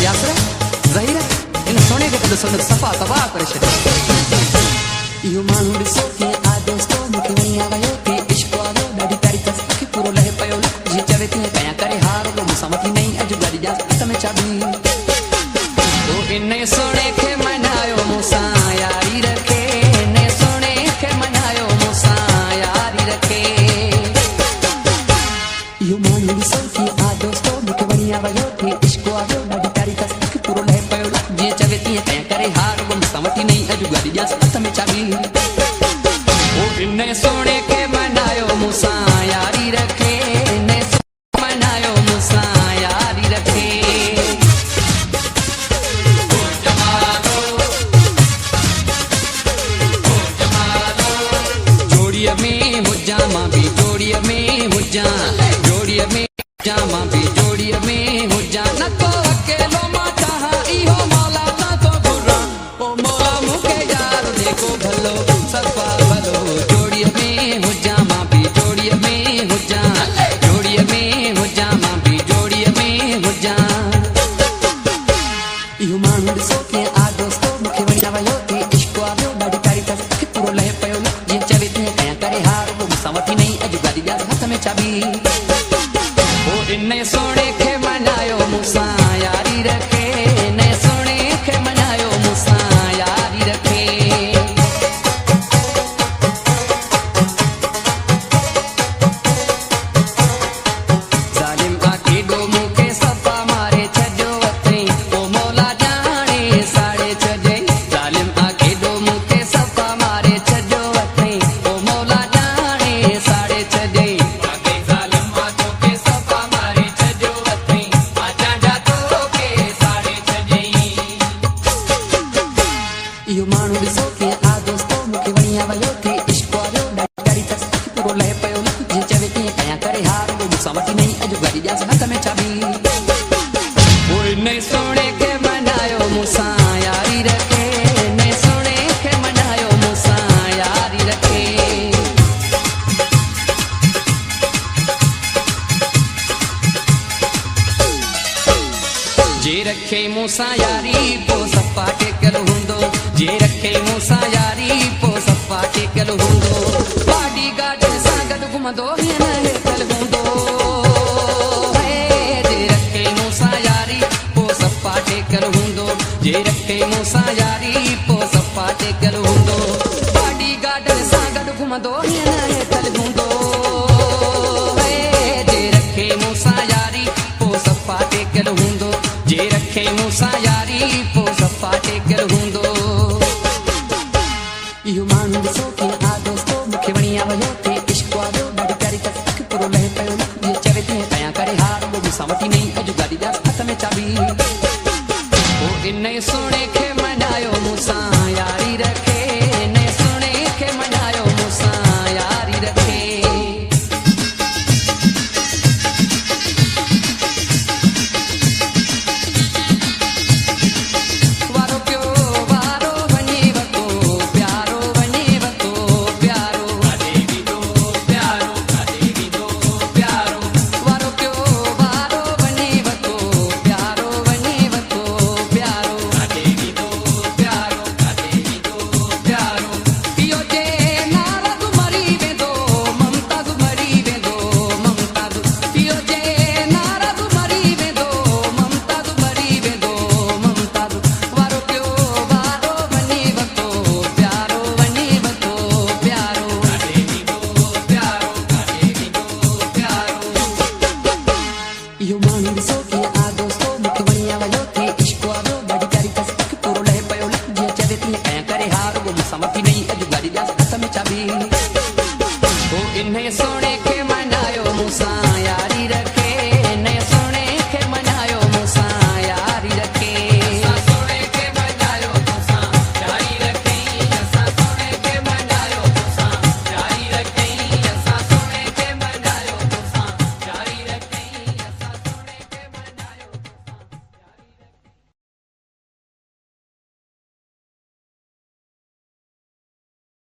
यासर ज़हीर इन सोने के कद सुन सफ़ा तबाह करे छॾियो। इहो माण्हू ॾिसो कीअं आ दोस्तो मूंखे वणी आ वियो थे इश्क वारो ॾाढी तारीफ़ अखि पूरो लहे पियो जीअं चवे तीअं कयां करे हार मूंसां वठी नई अॼु गाॾी ॾियां हथ में चाबी। ओ इन सोने खे मनायो मूंसां यारी रखे, इन सोने खे मनायो मूंसां यारी रखे। इहो माण्हू ॾिसो कीअं आ दोस्तो मूंखे वणी आ वियो थे इश्क वारो ॾाढी तारीफ़ अखि पूरो लहे पियो जीअं चवे तीअं कयां करे हार मूंसां वठी नई अॼु गाॾी ॾियां हथ में चाबी। ओ इन सोने खे मनायो मूंसां यारी रखे, इन सोने मनायो मूंसां यारी रखे। जोड़ीअ में हुजां मां बि जोड़ीअ में हुजां, जोड़ीअ में हुजां मां बि जोड़ीअ में हुजां। न को अकेलो मां चाहां इहो मौला सां थो घुरां, ओ मौला मूंखे यार जेको भलो सफ़ा भलो। जोड़ीअ में हुजां मां बि जोड़ीअ में हुजां, जोड़ीअ में हुजां मां बि जोड़ीअ में हुजां। इहो माण्हू ॾिसो कीअं आ दोस्तो मूंखे वणी आ वियो थे इश्क वारो ॾाढी तारीफ़ अखि पूरो लहे पियो जीअं चवे तीअं कयां करे हार मूंसां वठी नई अॼु गाॾी ॾियां हथ में चाबी। ओ इन सोने खे मनायो मूंसां यारी रखे, इन सोने खे मनायो मूंसां यारी रखे। ज़ालिम आ केॾो मूंखे सफ़ा मारे छॾियो अथई, ओ मौला ॼाणे साड़े छॾियईं। ज़ालिम आ केॾो मूंखे सफ़ा मारे छॾियो अथई, ओ मौला ॼाणे साड़े छॾियईं। ज़ालिम आ तोखे सफ़ा मारे छॾियो अथई, आजा जा तोखे साड़े छॾियईं। इहो माण्हू ॾिसो कीअं आ दोस्तो मूंखे वणी आ वियो थे इश्क वारो ॾाढी तारीफ़ अखि पूरो लहे पियो जीअं चवे तीअं कयां करे हार मूंसां वठी नई अॼु गाॾी ॾियां हथ में चाबी। ओ इन सोने खे मनायो मूंसां यारी रखे, इन सोने खे मनायो मूंसां यारी रखे। जे रखे मूंसां यारी पोइ सफ़ा टेकल हूंदो, जे रखे मूंसां यारी पोइ सफ़ा टेकल हूंदो। बॉडी गार्ड सां गॾु घुमंदो हीअं न हेतल हूंदो। जे रखे मूंसां यारी पोइ सफ़ा टेकल हूंदो, जे रखे मूंसां यारी पोइ सफ़ा टेकल हूंदो। बॉडी गार्ड सां गॾु घुमंदो हीअं न हेतल हूंदो। जे रखे मूंसां यारी पोइ सफ़ा टेकल हूंदो, जे रखे मूंसां यारी पोइ सफ़ा टेकल हूंदो। इहो माण्हू ॾिसो कीअं आ दोस्तो मूंखे वणी आ वियो थे इश्क वारो ॾाढी तारीफ़ अखि पूरो लहे पियो जीअं चवे तीअं कयां करे हार मूंसां वठी नई अॼु गाॾी ॾियां हथ में चाबी। ओ इन सोने खे मनायो मूंसां यारी रखे, इन सोने खे मनायो मूंसां यारी रखे। वारो पियो वारो वञेव तो प्यारो वञेव तो प्यारो, काॾे विदो प्यारो काॾे विदो प्यारो। वारो पियो वारो वञेव तो प्यारो वञेव तो प्यारो, काॾे विदो प्यारो काॾे विदो प्यारो। इहो जे नाराज़ मरी वेंदो ममताज़ मरी वेंदो ममताज़, इहो जे नाराज़ मरी वेंदो ममताज़ मरी वेंदो ममताज़। वारो पियो वारो वञेव तो प्यारो वञेव तो प्यारो, काॾे विदो प्यारो काॾे विदो प्यारो। इहो माण्हू ॾिसो कीअं आ दोस्तो मूंखे वणी आ वियो थे इश्क वारो ॾाढी तारीफ़ अखि पूरो लहे पियो जीअं चवे तीअं कयां करे हार मूंसां वठी नई अॼु गाॾी ॾियां हथ में चाबी। ओ इन सोने खे मना